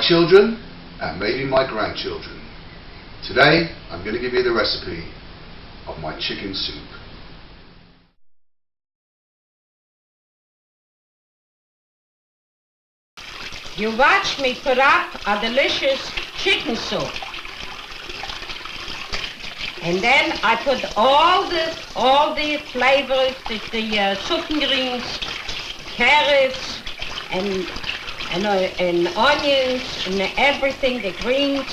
children and maybe my grandchildren. Today I'm going to give you the recipe of my chicken soup. You watch me put up a delicious chicken soup. And then I put all the flavors, the soup greens, carrots, and onions, and everything, the greens.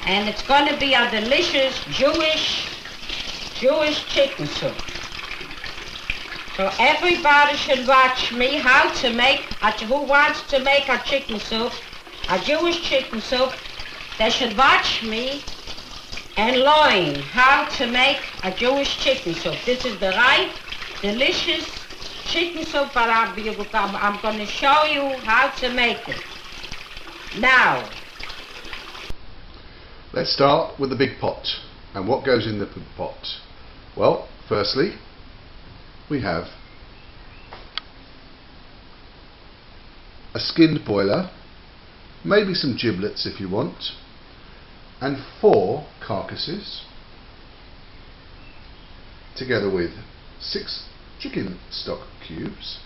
And it's going to be a delicious Jewish chicken soup. So everybody should watch me who wants to make a chicken soup, a Jewish chicken soup. They should watch me and learn how to make a Jewish chicken soup. This is the right, delicious chicken soup, but I'm going to show you how to make it. Now, let's start with the big pot. And what goes in the big pot? Well, firstly, we have a skinned boiler, maybe some giblets if you want, and 4 carcasses, together with 6 chicken stock cubes,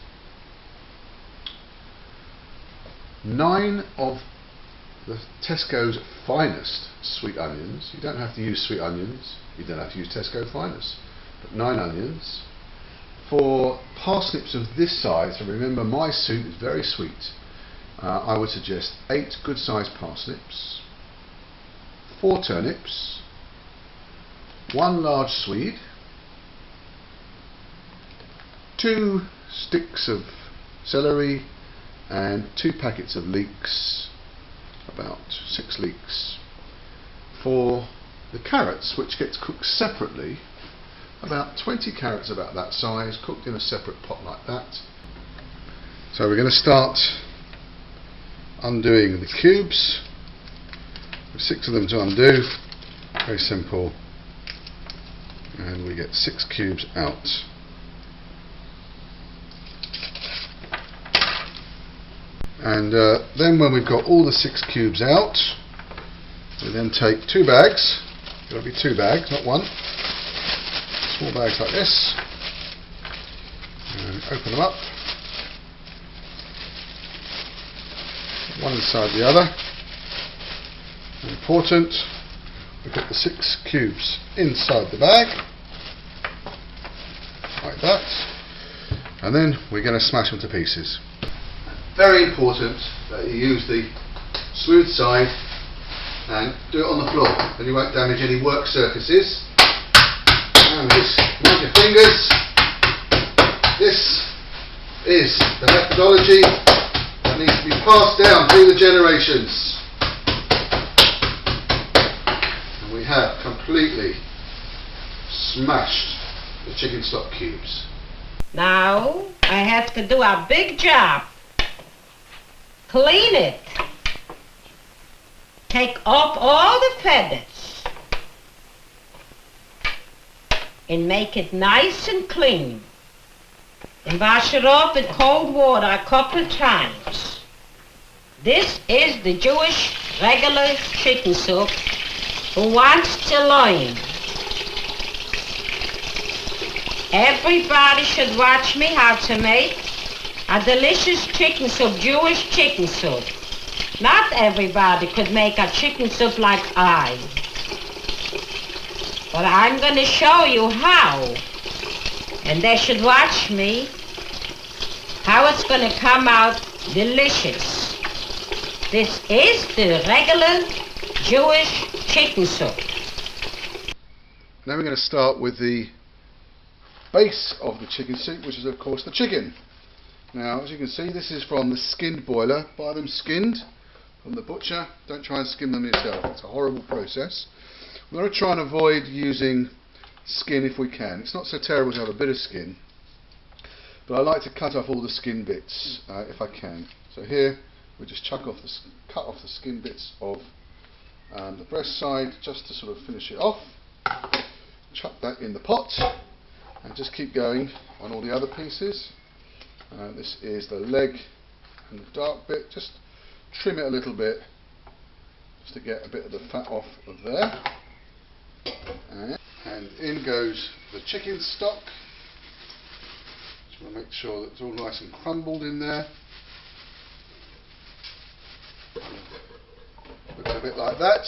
9 of the Tesco's finest sweet onions. You don't have to use sweet onions, you don't have to use Tesco finest, but 9 onions, 4 parsnips of this size, and remember my soup is very sweet. I would suggest 8 good sized parsnips, 4 turnips, 1 large swede, 2 sticks of celery, and 2 packets of leeks, about 6 leeks. For the carrots, which gets cooked separately, about 20 carrots about that size, cooked in a separate pot like that. So we're going to start undoing the cubes. There's 6 of them to undo, very simple, and we get 6 cubes out. And then when we've got all the 6 cubes out, we then take 2 bags, it's got to be 2 bags, not 1, small bags like this, and open them up, one inside the other. Important, we put the 6 cubes inside the bag, like that, and then we're going to smash them to pieces. Very important that you use the smooth side and do it on the floor, then you won't damage any work surfaces. And this, mind your fingers, this is the methodology that needs to be passed down through the generations. And we have completely smashed the chicken stock cubes. now I have to do a big job. Clean it. Take off all the feathers and make it nice and clean. And wash it off with cold water a couple of times. This is the Jewish regular chicken soup who wants to learn. Everybody should watch me how to make a delicious chicken soup, Jewish chicken soup. Not everybody could make a chicken soup like I. But I'm going to show you how. And they should watch me how it's going to come out delicious. This is the regular Jewish chicken soup. Now we're going to start with the base of the chicken soup, which is of course the chicken. Now, as you can see, this is from the skinned boiler. Buy them skinned from the butcher. Don't try and skin them yourself. It's a horrible process. We're going to try and avoid using skin if we can. It's not so terrible to have a bit of skin, but I like to cut off all the skin bits if I can. So here we just cut off the skin bits of the breast side just to sort of finish it off. Chuck that in the pot and just keep going on all the other pieces. This is the leg and the dark bit. Just trim it a little bit just to get a bit of the fat off of there. And in goes the chicken stock. Just want to make sure that it's all nice and crumbled in there. Looks a bit like that.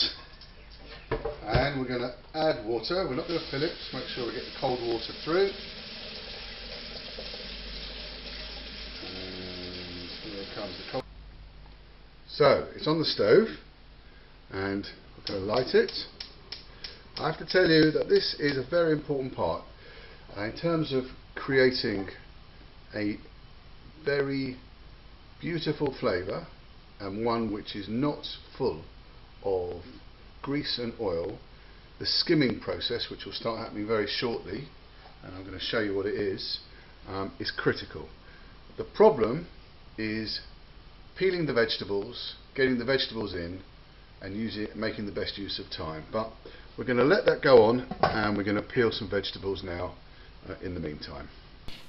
And we're going to add water. We're not going to fill it, just make sure we get the cold water through. And here comes the cold. So it's on the stove and we're going to light it. I have to tell you that this is a very important part in terms of creating a very beautiful flavour, and one which is not full of grease and oil. The skimming process, which will start happening very shortly, and I'm going to show you what it is critical. The problem is peeling the vegetables, getting the vegetables in, and making the best use of time. But we're going to let that go on, and we're going to peel some vegetables now in the meantime.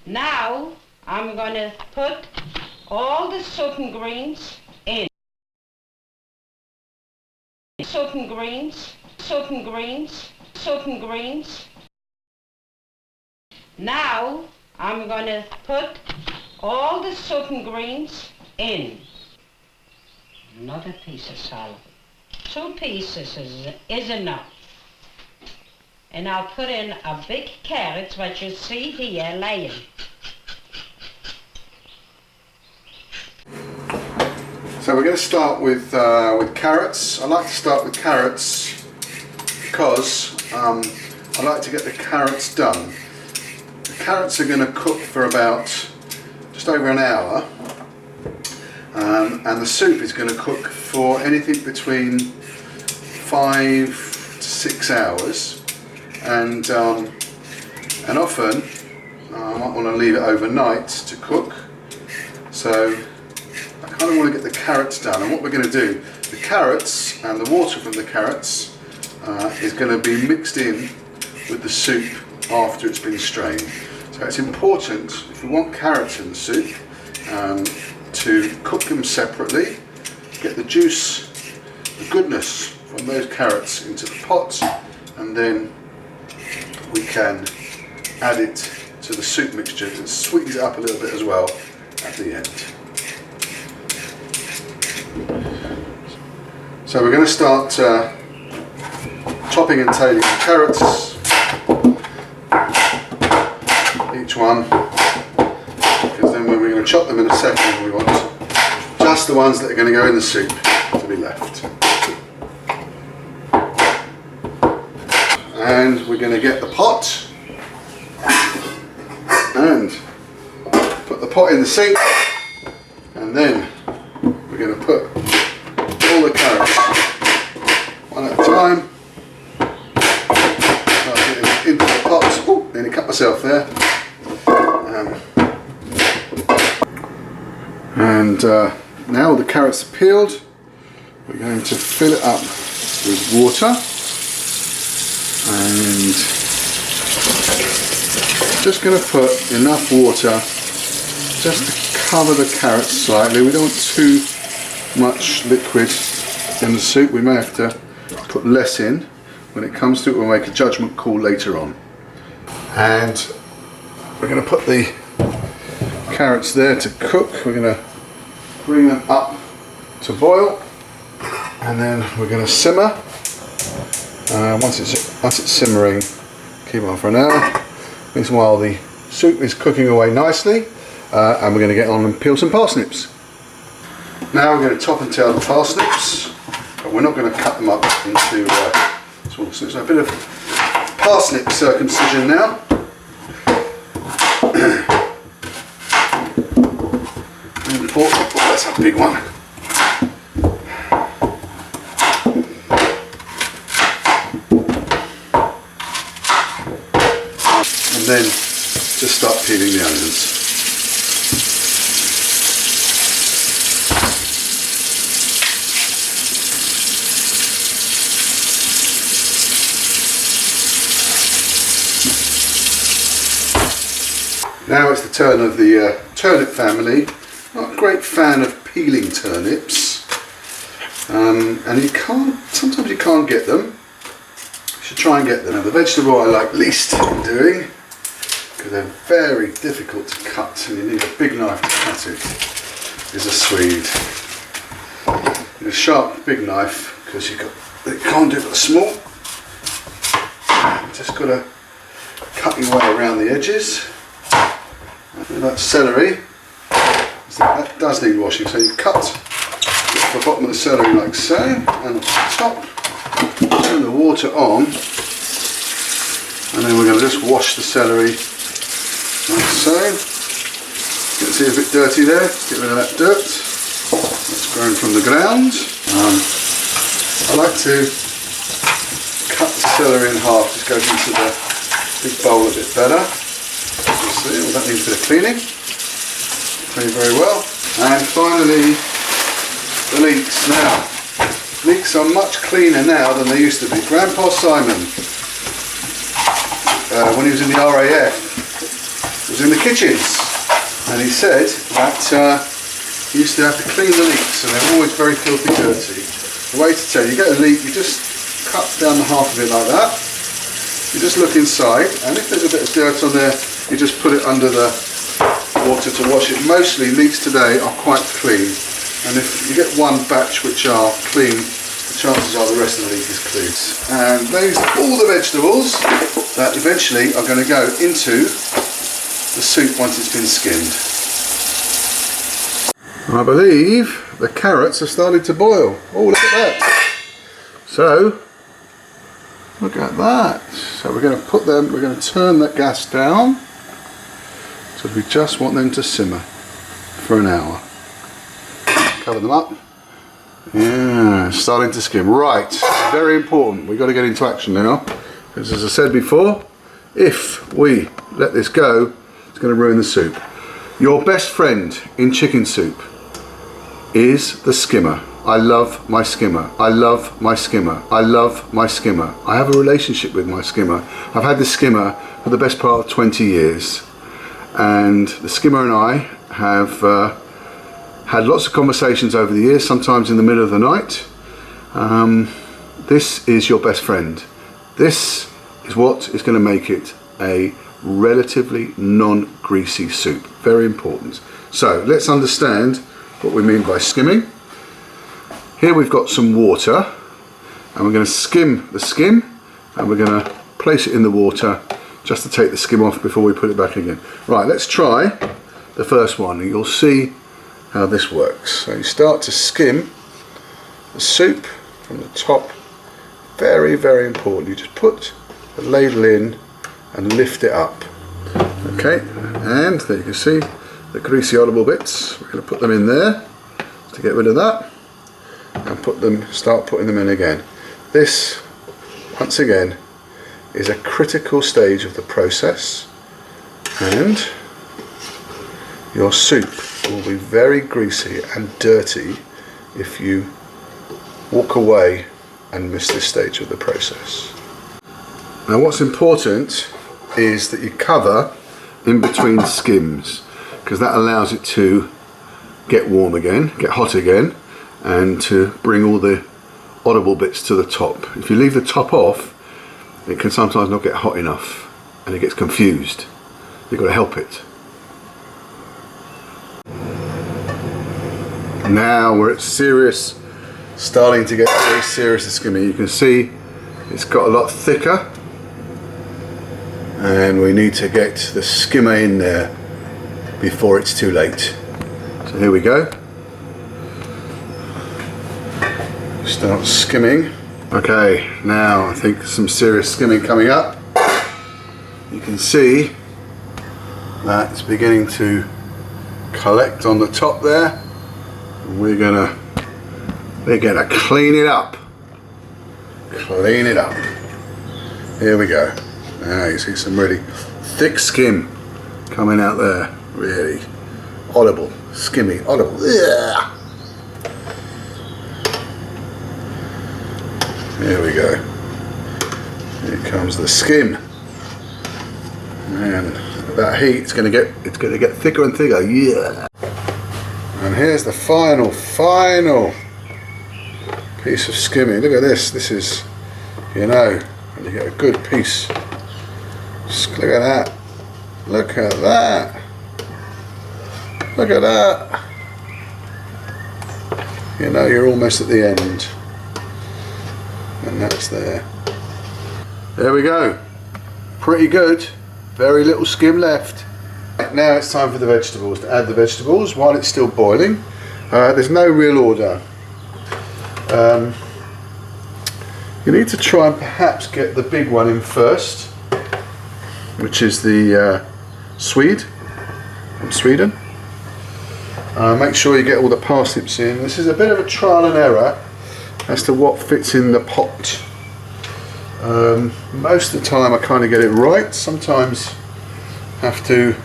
Now I'm going to put all the Sutton greens in. Sutton greens, Sutton greens, Sutton greens. Now I'm going to put all the Sutton greens in. Another piece of salad. 2 pieces is enough. And I'll put in a big carrot, what you see here laying. So we're going to start with carrots. I like to start with carrots because I like to get the carrots done. The carrots are going to cook for about just over an hour, and the soup is going to cook for anything between 5 to 6 hours, and often I might want to leave it overnight to cook. So I kind of want to get the carrots done, and what we're going to do, the carrots and the water from the carrots is going to be mixed in with the soup after it's been strained. So it's important, if you want carrots in the soup, to cook them separately, get the juice, the goodness from those carrots into the pot, and then we can add it to the soup mixture to sweeten it up a little bit as well at the end. So we're going to start chopping and tailing the carrots, each one, because then when we're going to chop them in a second, we want just the ones that are going to go in the soup to be left. And we're going to get the pot and put the pot in the sink, and then we're going to put all the carrots one at a time. Start getting into the pot. Oh, nearly cut myself there. And now the carrots are peeled, we're going to fill it up with water, and just going to put enough water just to cover the carrots slightly. We don't want too much liquid in the soup. We may have to put less in. When it comes to it, we'll make a judgment call later on. And we're going to put the carrots there to cook. We're going to bring them up to boil, and then we're going to simmer. Once it's simmering, keep on for an hour. Meanwhile, the soup is cooking away nicely, and we're going to get on and peel some parsnips. Now we're going to top and tail the parsnips, but we're not going to cut them up into small snips. So a bit of parsnip circumcision now. Oh, that's a big one. And then just start peeling the onions. Now it's the turn of the turnip family. Not a great fan of peeling turnips, and you can't, sometimes you can't get them. You should try and get them. Now the vegetable I like least in doing, because they're very difficult to cut and you need a big knife to cut it, is a Swede. You need a sharp big knife, because you can't do it with a small. Just got to cut your way around the edges. And that celery, that does need washing, so you cut the bottom of the celery like so, and on the top, turn the water on, and then we're going to just wash the celery like so. You can see it's a bit dirty there, get rid of that dirt that's grown from the ground. I like to cut the celery in half, just goes into the big bowl a bit better. You see, well, that needs a bit of cleaning. Clean very well. And finally, the leeks. Now, leeks are much cleaner now than they used to be. Grandpa Simon, when he was in the RAF, was in the kitchens, and he said that he used to have to clean the leeks, and they're always very filthy dirty. The way to tell you get a leek, you just cut down the half of it like that. You just look inside, and if there's a bit of dirt on there, you just put it under the water to wash it. Mostly leeks today are quite clean, and if you get one batch which are clean, the chances are the rest of the leek is clean. And those are all the vegetables that eventually are going to go into the soup once it's been skimmed. I believe the carrots are starting to boil. Oh, look at that. So, look at that. So we're going to put them, we're going to turn that gas down. So we just want them to simmer for an hour. Cover them up. Yeah, starting to skim. Right, very important. We've got to get into action now. Because as I said before, if we let this go, it's going to ruin the soup. Your best friend in chicken soup is the skimmer. I love my skimmer. I love my skimmer. I love my skimmer. I have a relationship with my skimmer. I've had this skimmer for the best part of 20 years. And the skimmer and I have had lots of conversations over the years, sometimes in the middle of the night. This is your best friend. This is what is going to make it a relatively non-greasy soup. Very important. So let's understand what we mean by skimming. Here we've got some water, and we're going to skim the skim, and we're going to place it in the water just to take the skim off before we put it back again. Right, let's try the first one, and you'll see how this works. So you start to skim the soup from the top. Very, very important. You just put the ladle in and lift it up. Okay, and there you can see the greasy audible bits. We're going to put them in there to get rid of that, and start putting them in again. This, once again, is a critical stage of the process, and your soup will be very greasy and dirty if you walk away and miss this stage of the process. Now what's important is that you cover in between skims, because that allows it to get warm again, get hot again, and to bring all the audible bits to the top. If you leave the top off, it can sometimes not get hot enough and it gets confused. You've got to help it. Now we're at serious, starting to get very serious at skimming. You can see it's got a lot thicker, and we need to get the skimmer in there before it's too late. So here we go. Start skimming. Okay, now I think some serious skimming coming up. You can see that it's beginning to collect on the top there. And we're gonna clean it up. Clean it up. Here we go. Now you see some really thick skim coming out there. Really audible, skimmy, audible. Yeah. Here we go. Here comes the skim, and that heat, it's going to get thicker and thicker. Yeah. And here's the final piece of skimming. Look at this. This is, you know, and you get a good piece. Just look at that. Look at that. Look at that. You know, you're almost at the end. And that's there. There we go. Pretty good. Very little skim left. Now it's time for the vegetables. To add the vegetables while it's still boiling. There's no real order. You need to try and perhaps get the big one in first, which is the Swede from Sweden. Make sure you get all the parsnips in. This is a bit of a trial and error as to what fits in the pot. Most of the time I kind of get it right. Sometimes have to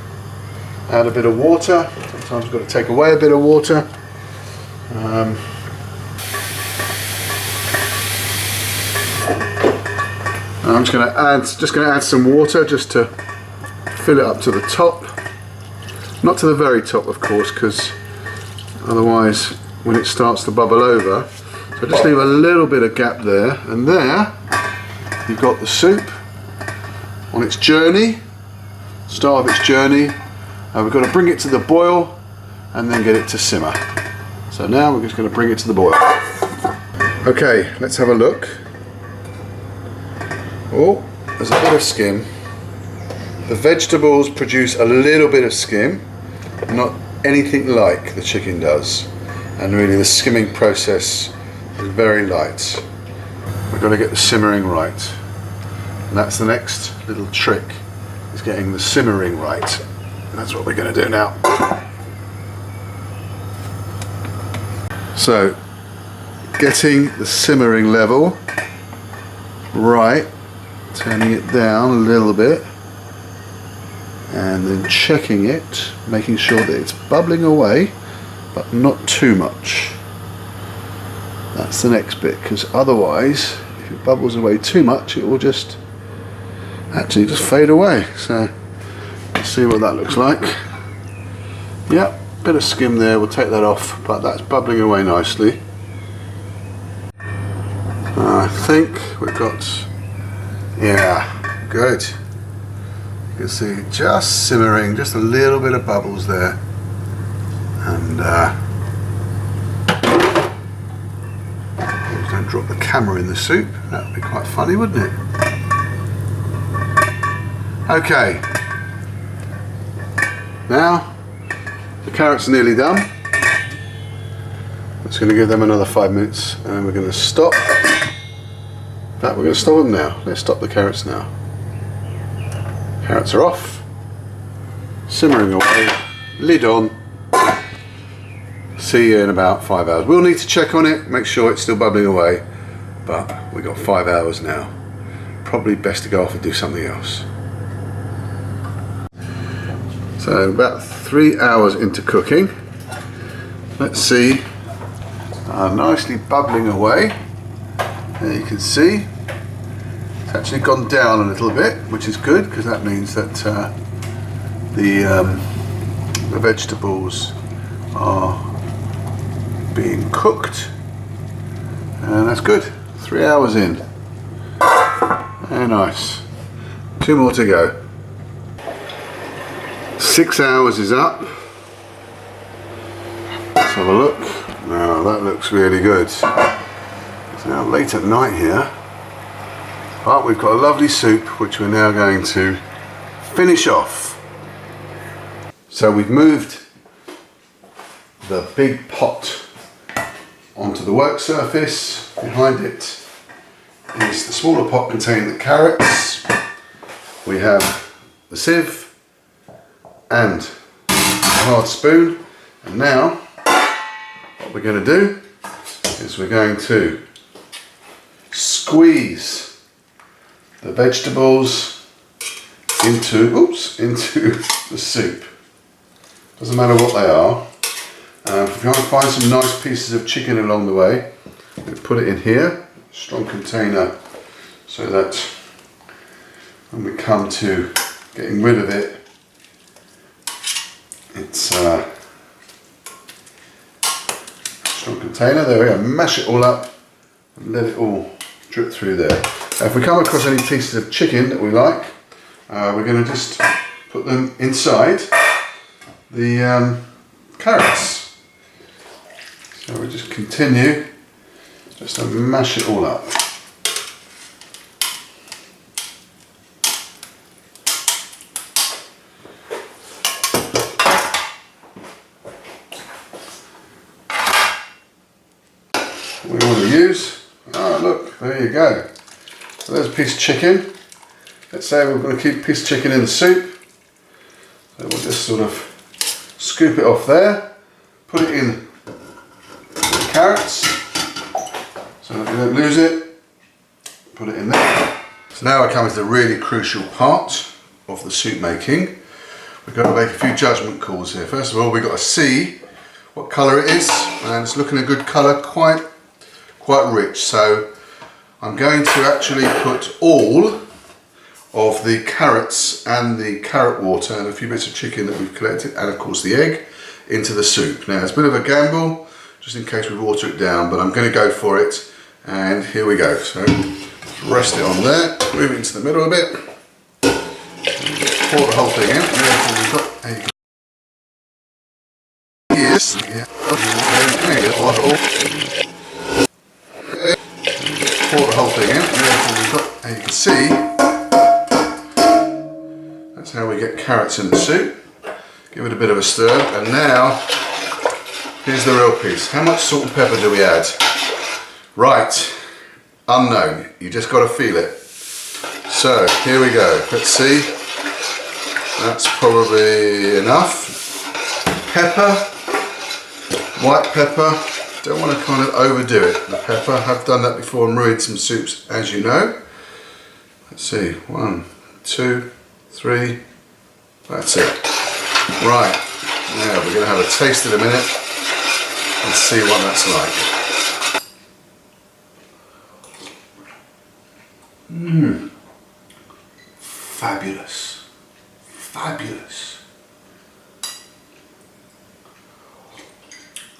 add a bit of water. Sometimes I've got to take away a bit of water. I'm just going to add some water just to fill it up to the top. Not to the very top, of course, because otherwise when it starts to bubble over. So just leave a little bit of gap there, and there you've got the soup on its journey, start of its journey. We've got to bring it to the boil and then get it to simmer. So now we're just going to bring it to the boil. Okay, let's have a look. Oh, there's a bit of skim. The vegetables produce a little bit of skim, not anything like the chicken does. And really the skimming process is very light. We've got to get the simmering right. And that's the next little trick, is getting the simmering right. And that's what we're going to do now. So, getting the simmering level right, turning it down a little bit, and then checking it, making sure that it's bubbling away, but not too much. That's the next bit, because otherwise, if it bubbles away too much, it will just actually just fade away. So, let's see what that looks like. Yep, bit of skim there, we'll take that off, but that's bubbling away nicely. I think we've got, yeah, good. You can see just simmering, just a little bit of bubbles there. And don't drop the camera in the soup, that would be quite funny, wouldn't it? Okay, now the carrots are nearly done. Just going to give them another 5 minutes and we're going to stop. In fact, we're going to stop them now. Let's stop the carrots now. Carrots are off, simmering away, lid on. See you in about 5 hours. We'll need to check on it, make sure it's still bubbling away, but we've got 5 hours now. Probably best to go off and do something else. So about 3 hours into cooking. Let's see, nicely bubbling away. There you can see. It's actually gone down a little bit, which is good because that means that the vegetables are being cooked, and that's good. 3 hours in. Very nice. 2 more to go. 6 hours is up. Let's have a look. Now that looks really good. It's now late at night here, but we've got a lovely soup which we're now going to finish off. So we've moved the big pot onto the work surface. Behind it is the smaller pot containing the carrots. We have the sieve and a hard spoon, and now what we're going to do is we're going to squeeze the vegetables into the soup. Doesn't matter what they are. If you want to find some nice pieces of chicken along the way, we put it in here, strong container, so that when we come to getting rid of it, it's a strong container. There we go. Mash it all up and let it all drip through there. Now, if we come across any pieces of chicken that we like, we're going to just put them inside the carrots. So we just continue just to mash it all up. We want to use, look, there you go. So there's a piece of chicken. Let's say we're going to keep a piece of chicken in the soup. So we'll just sort of scoop it off there, put it in the carrots so that we don't lose it, put it in there. So now it comes to the really crucial part of the soup making. We've got to make a few judgment calls here. First of all, we've got to see what colour it is, and it's looking a good colour, quite rich. So I'm going to actually put all of the carrots and the carrot water and a few bits of chicken that we've collected, and of course the egg, into the soup. Now it's a bit of a gamble, just in case we water it down, but I'm going to go for it, and here we go. So rest it on there, move it into the middle a bit, pour the whole thing in. Yes, yeah. Pour the whole thing in, and you can see that's how we get carrots in the soup. Give it a bit of a stir, and now here's the real piece. How much salt and pepper do we add? Right, unknown. You just got to feel it. So here we go. Let's see. That's probably enough. Pepper, white pepper. Don't want to kind of overdo it. The pepper. I've done that before and ruined some soups, as you know. Let's see. 1, 2, 3. That's it. Right. Now we're going to have a taste in a minute and see what that's like. Fabulous. Fabulous.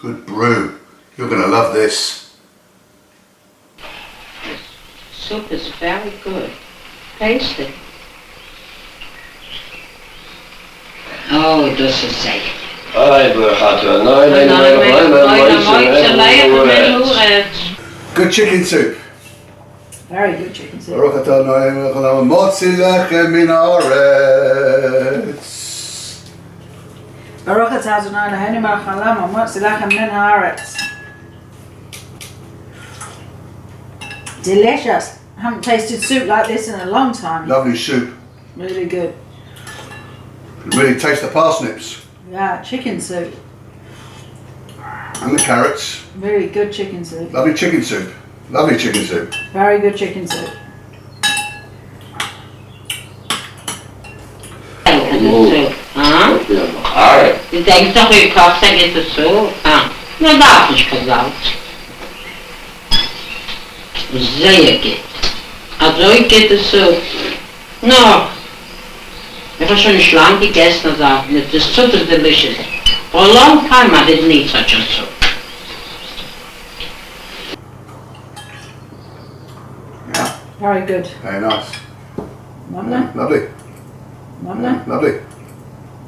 Good brew. You're going to love this. This soup is very good. Taste it. Oh, dus is zeker. Good chicken soup. Very good chicken soup. Baruch atah Adonai Eloheinu melech haolam hamotzi lechem min haaretz. Delicious. I haven't tasted soup like this in a long time. Lovely soup. Really good. Really taste the parsnips. Yeah, chicken soup. And the carrots. Really good chicken soup. Lovely chicken soup. Lovely chicken soup. Very good chicken soup. Je denkt toch, je kan zeggen het is zo. Nou, dat is gezond. Zeker. Also ich geht es so. No. Ich habe schon schlank gegessen und gesagt, it is super delicious. For a long time I didn't eat such a soup. Yeah. Very good. Very nice. Lovely. Lovely. Lovely. Lovely.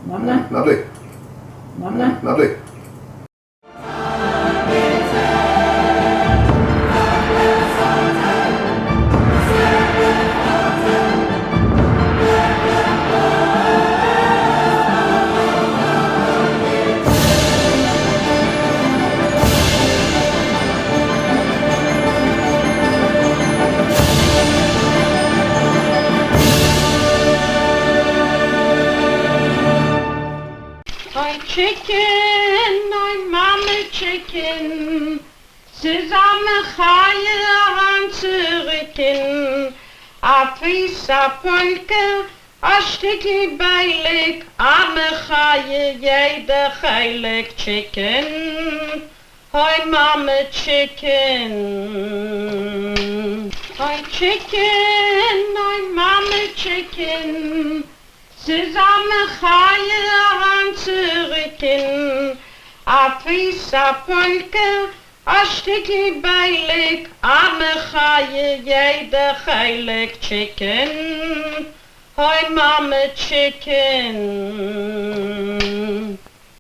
Lovely. Lovely. Lovely. Lovely. Chicken, my mama chicken, zusammen Chaya zurücken, a piece a Polke, a Stückli Beilig, arme Chaya, jede heilig chicken, hi mama chicken, hi chicken, my mama chicken, zusammen Chaya zurücken, a piece a Polke, A sticky bailik, I'm a chaye, jede heilig chicken. Hi mama chicken.